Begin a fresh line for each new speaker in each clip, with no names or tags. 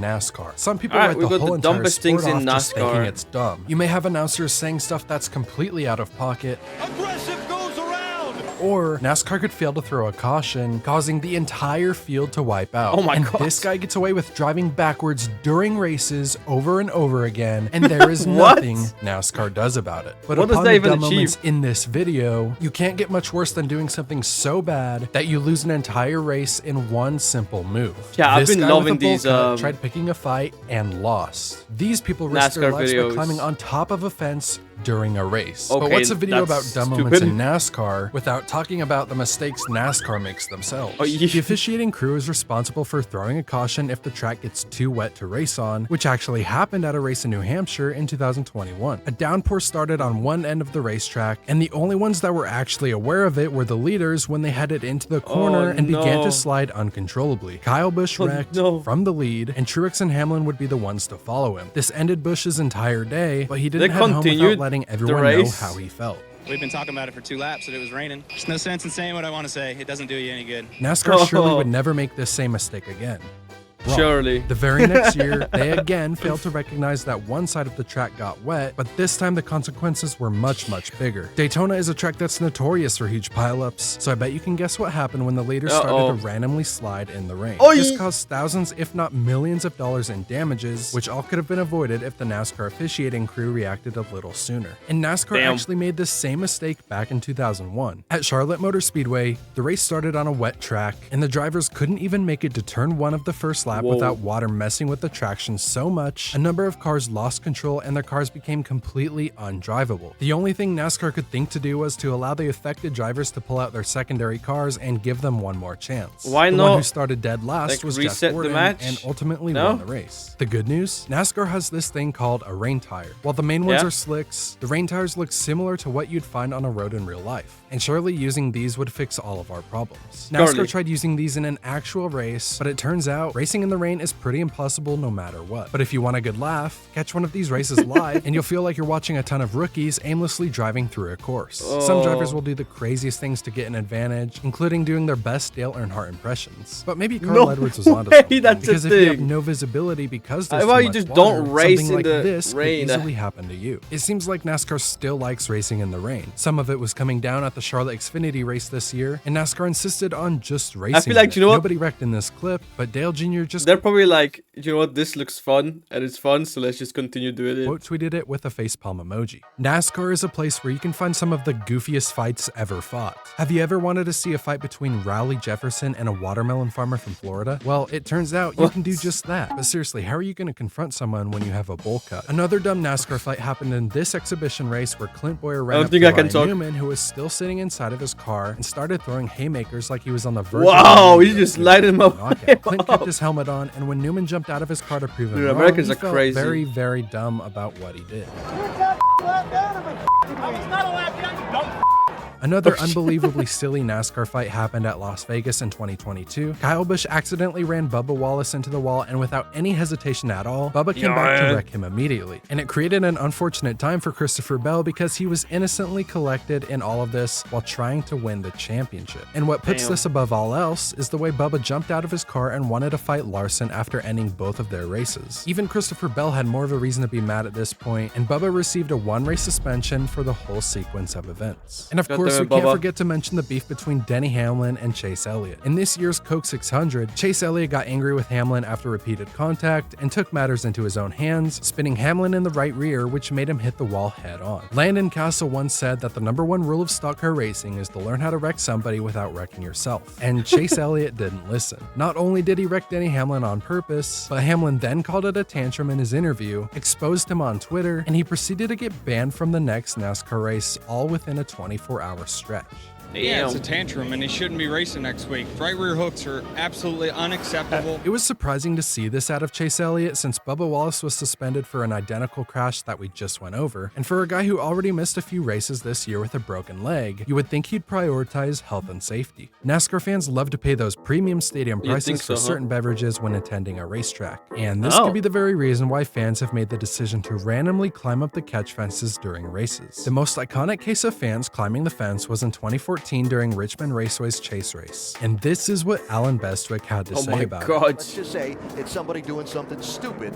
NASCAR. Some people write the whole entire sport off just thinking it's dumb. You may have announcers saying stuff that's completely out of pocket. Aggressive goes around! Or NASCAR could fail to throw a caution, causing the entire field to wipe out.
Oh my
and
God.
This guy gets away with driving backwards during races over and over again, and there is nothing NASCAR does about it. But
what
upon
does that
the
even
dumb
achieve?
moments in this video, you can't get much worse than doing something so bad that you lose an entire race in one simple move.
Yeah, I've
This
been
guy
loving
with a bowl
these
cut tried picking a fight and lost. These people risk their
NASCAR
lives
videos.
by climbing on top of a fence during a race. But
Okay,
what's a video about
that's
dumb moments
stupid.
in NASCAR without talking about the mistakes NASCAR makes themselves?
Oh, yeah.
The officiating crew is responsible for throwing a caution if the track gets too wet to race on, which actually happened at a race in New Hampshire in 2021. A downpour started on one end of the racetrack, and the only ones that were actually aware of it were the leaders when they headed into the corner and began to slide uncontrollably. Kyle Busch wrecked from the lead, and Truex and Hamlin would be the ones to follow him. This ended Busch's entire day, but he didn't head home without letting everyone know how he felt.
We've been talking about it for 2 laps that it was raining. There's no sense in saying what I want to say. It doesn't do you any good.
NASCAR surely would never make this same mistake again. Wrong.
Surely.
The very next year, they again failed to recognize that one side of the track got wet, but this time the consequences were much bigger. Daytona is a track that's notorious for huge pileups, so I bet you can guess what happened when the leaders started to randomly slide in the rain. This caused thousands, if not millions of dollars in damages, which all could have been avoided if the NASCAR officiating crew reacted a little sooner. And NASCAR actually made this same mistake back in 2001. At Charlotte Motor Speedway, the race started on a wet track, and the drivers couldn't even make it to turn 1 of the first lap without water messing with the traction so much, a number of cars lost control and their cars became completely undrivable. The only thing NASCAR could think to do was to allow the affected drivers to pull out their secondary cars and give them one more chance.
Why
the
not?
one who started dead last was Jeff Gordon and ultimately won the race. The good news? NASCAR has this thing called a rain tire. While the main ones are slicks, the rain tires look similar to what you'd find on a road in real life. And surely using these would fix all of our problems. NASCAR tried using these in an actual race, but it turns out racing in the rain is pretty impossible no matter what. But if you want a good laugh, catch one of these races live and you'll feel like you're watching a ton of rookies aimlessly driving through a course. Some drivers will do the craziest things to get an advantage, including doing their best Dale Earnhardt impressions. But maybe Carl Edwards was onto something. Because if you have no visibility because there's too much water,
don't race
something
in
like
the
this
rain.
could easily happen to you. It seems like NASCAR still likes racing in the rain. Some of it was coming down at the Charlotte Xfinity race this year, and NASCAR insisted on just racing.
I feel like, you know what?
Nobody wrecked in this clip, but Dale Jr. just...
They're probably like, you know what, this looks fun, and it's fun, so let's just continue doing it.
Quote tweeted it with a facepalm emoji. NASCAR is a place where you can find some of the goofiest fights ever fought. Have you ever wanted to see a fight between Rowley Jefferson and a watermelon farmer from Florida? Well, it turns out you can do just that. But seriously, how are you going to confront someone when you have a bowl cut? Another dumb NASCAR fight happened in this exhibition race where Clint Boyer ran up to Ryan Newman, who was still sitting inside of his car, and started throwing haymakers like he was on the verge
of he just lighted him up.
Clint kept his helmet on, and when Newman jumped out of his car to prove him wrong,
Americans
he
are
felt
crazy.
very dumb about what he did. Another unbelievably silly NASCAR fight happened at Las Vegas in 2022. Kyle Busch accidentally ran Bubba Wallace into the wall, and without any hesitation at all, Bubba came back to wreck him immediately. And it created an unfortunate time for Christopher Bell because he was innocently collected in all of this while trying to win the championship. And what puts this above all else is the way Bubba jumped out of his car and wanted to fight Larson after ending both of their races. Even Christopher Bell had more of a reason to be mad at this point, and Bubba received a 1-race suspension for the whole sequence of events. And of course, we can't forget to mention the beef between Denny Hamlin and Chase Elliott. In this year's Coke 600, Chase Elliott got angry with Hamlin after repeated contact and took matters into his own hands, spinning Hamlin in the right rear, which made him hit the wall head on. Landon Castle once said that the #1 rule of stock car racing is to learn how to wreck somebody without wrecking yourself. And Chase Elliott didn't listen. Not only did he wreck Denny Hamlin on purpose, but Hamlin then called it a tantrum in his interview, exposed him on Twitter, and he proceeded to get banned from the next NASCAR race, all within a 24-hour stretch.
Yeah, it's a tantrum, and he shouldn't be racing next week. Right rear hooks are absolutely unacceptable.
It was surprising to see this out of Chase Elliott since Bubba Wallace was suspended for an identical crash that we just went over, and for a guy who already missed a few races this year with a broken leg, you would think he'd prioritize health and safety. NASCAR fans love to pay those premium stadium prices for certain beverages when attending a racetrack, and this could be the very reason why fans have made the decision to randomly climb up the catch fences during races. The most iconic case of fans climbing the fence was in 2014 2014 during Richmond Raceway's chase race. And this is what Alan Bestwick had to say about it.
Let's just say it's somebody doing something stupid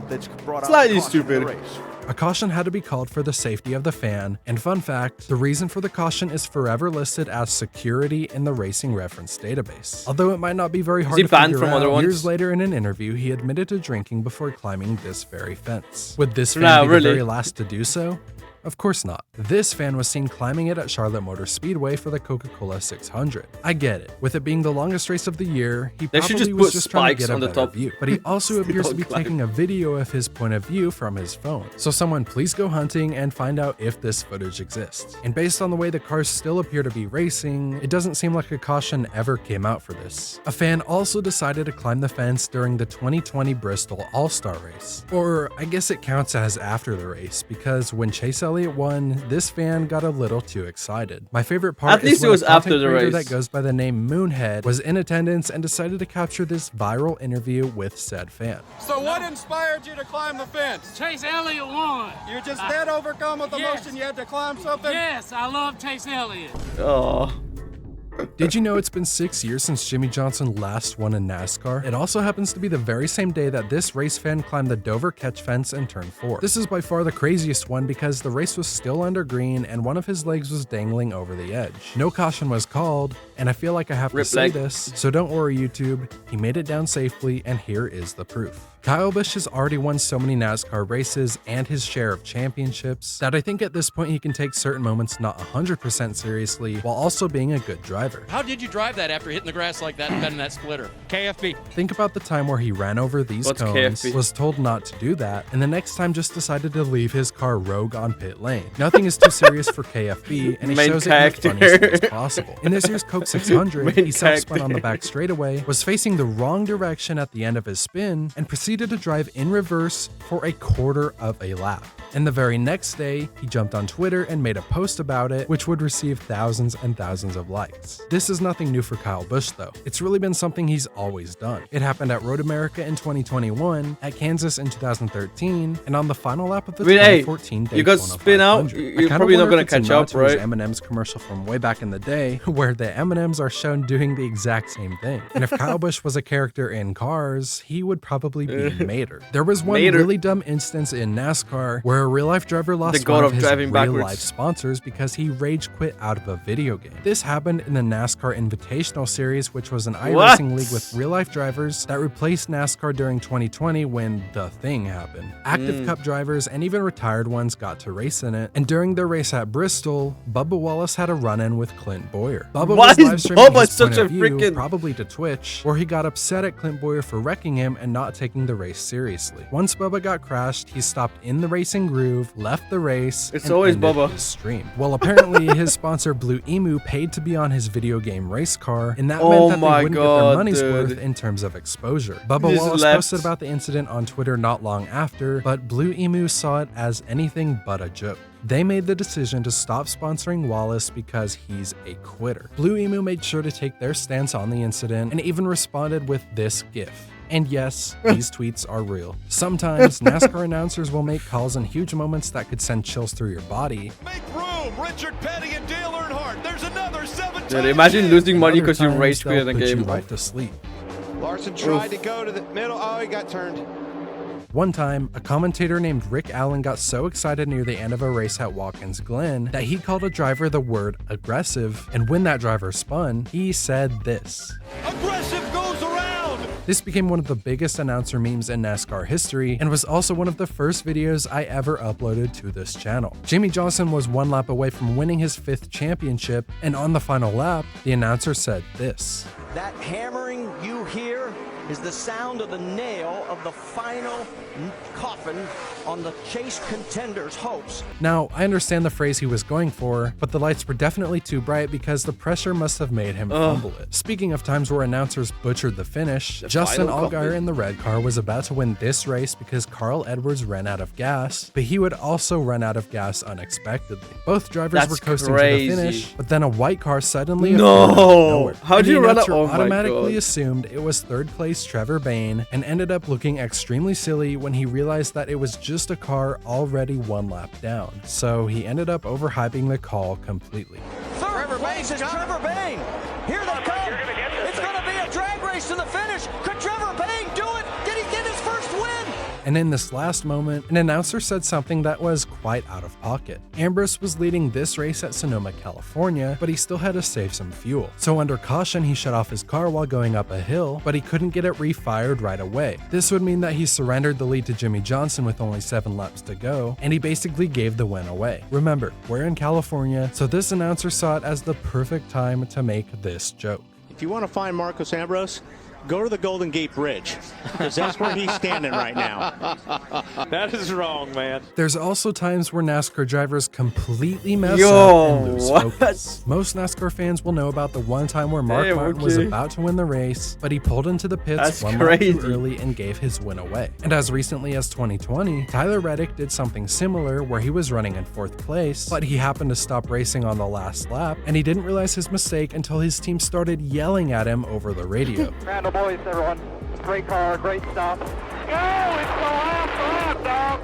that's brought out
Slightly
a caution in the
stupid.
race.
A caution had to be called for the safety of the fan, and fun fact, the reason for the caution is forever listed as security in the racing reference database. Although it might not be very hard
he
to
banned
figure
from
out,
other ones?
years later in an interview, he admitted to drinking before climbing this very fence. Would this fan
Nah,
be
really?
the very last to do so? Of course not. This fan was seen climbing it at Charlotte Motor Speedway for the Coca-Cola 600. I get it. With it being the longest race of the year, he
They should
probably
just
was
put
just trying to
spikes
get a
on the
better
top.
view. But he also appears to be
Don't climb.
taking a video of his point of view from his phone. So someone please go hunting and find out if this footage exists. And based on the way the cars still appear to be racing, it doesn't seem like a caution ever came out for this. A fan also decided to climb the fence during the 2020 Bristol All-Star race. Or I guess it counts as after the race, because when Chase Elliott won, this fan got a little too excited. My favorite part
At least
is
it
when
was
a content
after the
creator
race.
that goes by the name Moonhead was in attendance and decided to capture this viral interview with said fan.
So what inspired you to climb the fence?
Chase Elliott won.
You're just that overcome with
Yes.
emotion you had to climb something?
Yes, I love Chase Elliott.
Oh.
Did you know it's been 6 years since Jimmy Johnson last won in NASCAR? It also happens to be the very same day that this race fan climbed the Dover catch fence in turn 4. This is by far the craziest one because the race was still under green and one of his legs was dangling over the edge. No caution was called, and I feel like I have to
Rip
say
leg.
this, so don't worry YouTube, he made it down safely and here is the proof. Kyle Busch has already won so many NASCAR races and his share of championships that I think at this point he can take certain moments not 100% seriously while also being a good driver.
How did you drive that after hitting the grass like that and bending that splitter?
KFB.
Think about the time where he ran over these
What's
cones,
KFB?
was told not to do that, and the next time just decided to leave his car rogue on pit lane. Nothing is too serious for KFB, and he
Main
shows it in the
character.
funniest ways possible. In this year's Coke 600,
Main
he self-spun on the
character.
back straightaway, was facing the wrong direction at the end of his spin, and proceeded to drive in reverse for a quarter of a lap. And the very next day, he jumped on Twitter and made a post about it, which would receive thousands and thousands of likes. This is nothing new for Kyle Busch though. It's really been something he's always done. It happened at Road America in 2021, at Kansas in 2013, and on the final lap of the
I mean, hey,
2014 Daytona
you got spin out,
500.
you're
I kinda
probably not
wonder
gonna
if it's a
catch
nod
up,
to his
right?
M&M's commercial from way back in the day, where the M&M's are shown doing the exact same thing. And if Kyle Busch was a character in Cars, he would probably be Mater. There was one
Mater.
really dumb instance in NASCAR where a real-life driver lost
The god
one
of
of his
driving
real-life
backwards.
sponsors because he rage quit out of a video game. This happened in the NASCAR Invitational Series, which was an
What?
iRacing league with real-life drivers that replaced NASCAR during 2020 when the thing happened. Active Cup drivers and even retired ones got to race in it, and during their race at Bristol, Bubba Wallace had a run-in with Clint Boyer. Bubba
Why
was
is
live streaming
Bubba
his
such
point
a
of view,
freaking-
probably to Twitch, where he got upset at Clint Boyer for wrecking him and not taking the race seriously. Once Bubba got crashed, he stopped in the racing groove, left the race,
It's
and
always
ended
Bubba.
his stream. Well, apparently his sponsor Blue Emu paid to be on his video game race car, and that
Oh
meant that
my
they wouldn't get
God,
their money's
dude.
worth in terms of exposure. Bubba
Just
Wallace
left.
posted about the incident on Twitter not long after, but Blue Emu saw it as anything but a joke. They made the decision to stop sponsoring Wallace because he's a quitter. Blue Emu made sure to take their stance on the incident and even responded with this gif. And yes, these tweets are real. Sometimes NASCAR announcers will make calls in huge moments that could send chills through your body.
Make room, Richard Petty and Dale Earnhardt. There's another 7
Dude, imagine losing money because you
Other
rage
times,
quit in
they'll
a
put you
game.
right to sleep.
Larson tried to go to the middle. Oh, he got turned.
One time, a commentator named Rick Allen got so excited near the end of a race at Watkins Glen that he called a driver the word aggressive, and when that driver spun, he said this.
Aggressive goes around.
This became one of the biggest announcer memes in NASCAR history and was also one of the first videos I ever uploaded to this channel. Jimmy Johnson was one lap away from winning his 5th championship, and on the final lap, the announcer said this.
That hammering you hear is the sound of the nail of the final coffin on the Chase contenders' hopes.
Now, I understand the phrase he was going for, but the lights were definitely too bright because the pressure must have made him fumble it. Speaking of times where announcers butchered the finish, Justin
final
Allgaier
coffin.
in the red car was about to win this race because Carl Edwards ran out of gas, but he would also run out of gas unexpectedly. Both drivers
That's
were coasting
crazy.
to the finish, but then a white car suddenly
No!
appeared out of nowhere.
How'd
And the
you run out?
announcer
Oh my
automatically
God.
assumed it was third place Trevor Bayne and ended up looking extremely silly when he realized that it was just a car already one lap down. So he ended up overhyping the call completely.
Third This is Trevor Bayne. Here they come. It's going to be a drag race to the finish. Could Trevor Bayne do it? Did he get his first win?
And in this last moment, an announcer said something that was quite out of pocket. Ambrose was leading this race at Sonoma, California, but he still had to save some fuel. So under caution, he shut off his car while going up a hill, but he couldn't get it refired right away. This would mean that he surrendered the lead to Jimmy Johnson with only 7 laps to go, and he basically gave the win away. Remember, we're in California, so this announcer saw it as the perfect time to make this joke.
If you want to find Marcos Ambrose, go to the Golden Gate Bridge, because that's where he's standing right now.
That is wrong, man.
There's also times where NASCAR drivers completely mess up and lose focus. Most NASCAR fans will know about the one time where Mark Martin was about to win the race, but he pulled into the pits one lap too early and gave his win away. And as recently as 2020, Tyler Reddick did something similar where he was running in 4th place, but he happened to stop racing on the last lap, and he didn't realize his mistake until his team started yelling at him over the radio.
Boys, everyone. Great car, great stuff.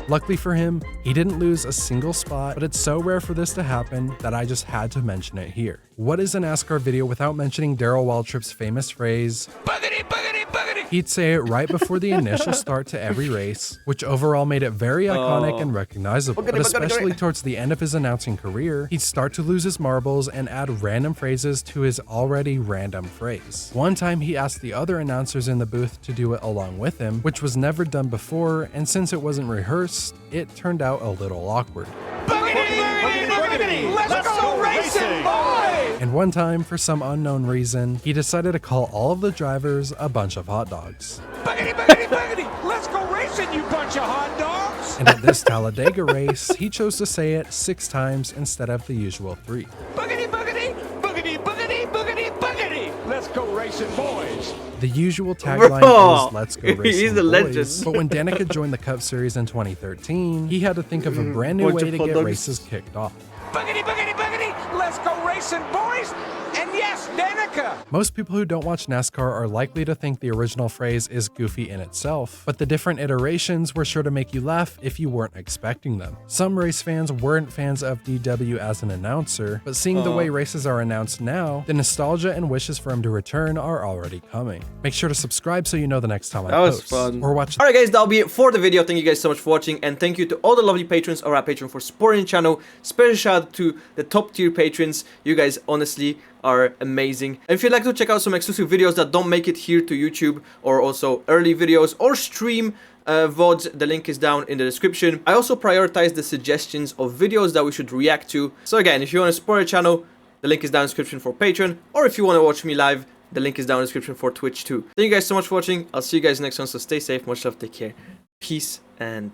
Luckily for him, he didn't lose a single spot, but it's so rare for this to happen that I just had to mention it here. What is a NASCAR video without mentioning Darrell Waltrip's famous phrase, "Buggity, buggity, buggity"? He'd say it right before the initial start to every race, which overall made it very iconic and recognizable. But especially towards the end of his announcing career, he'd start to lose his marbles and add random phrases to his already random phrase. One time he asked the other announcers in the booth to do it along with him, which was never done before, and since it wasn't rehearsed, it turned out a little awkward.
Buggity, buggity, buggity. Let's go racing, boys!
And one time, for some unknown reason, he decided to call all of the drivers a bunch of hot dogs.
Buggity, buggity, buggity. Let's go racing, you bunch of hot dogs!
And at this Talladega race, he chose to say it 6 times instead of the usual 3.
Buggity, buggity, buggity, buggity, buggity, buggity. Let's go racing, boys!
The usual tagline is "Let's go racing,
he's a legend.
boys." But when Danica joined the Cup Series in 2013, he had to think of a brand new way to get races kicked off.
Buggity, buggity, buggity. Let's go racing, boys! And yes, Danica!
Most people who don't watch NASCAR are likely to think the original phrase is goofy in itself, but the different iterations were sure to make you laugh if you weren't expecting them. Some race fans weren't fans of DW as an announcer, but seeing the way races are announced now, the nostalgia and wishes for him to return are already coming. Make sure to subscribe so you know the next time I post.
That was fun.
Or watch.
Alright guys, that'll be it for the video. Thank you guys so much for watching, and thank you to all the lovely patrons over at Patreon for supporting the channel. Special shout out to the top tier patrons. You guys honestly are amazing. And if you'd like to check out some exclusive videos that don't make it here to YouTube, or also early videos or stream VODs, the link is down in the description. I also prioritize the suggestions of videos that we should react to. So again, if you want to support the channel, the link is down in the description for Patreon, or if you want to watch me live, the link is down in the description for Twitch too. Thank you guys so much for watching. I'll see you guys next one, so stay safe, much love, take care, peace, and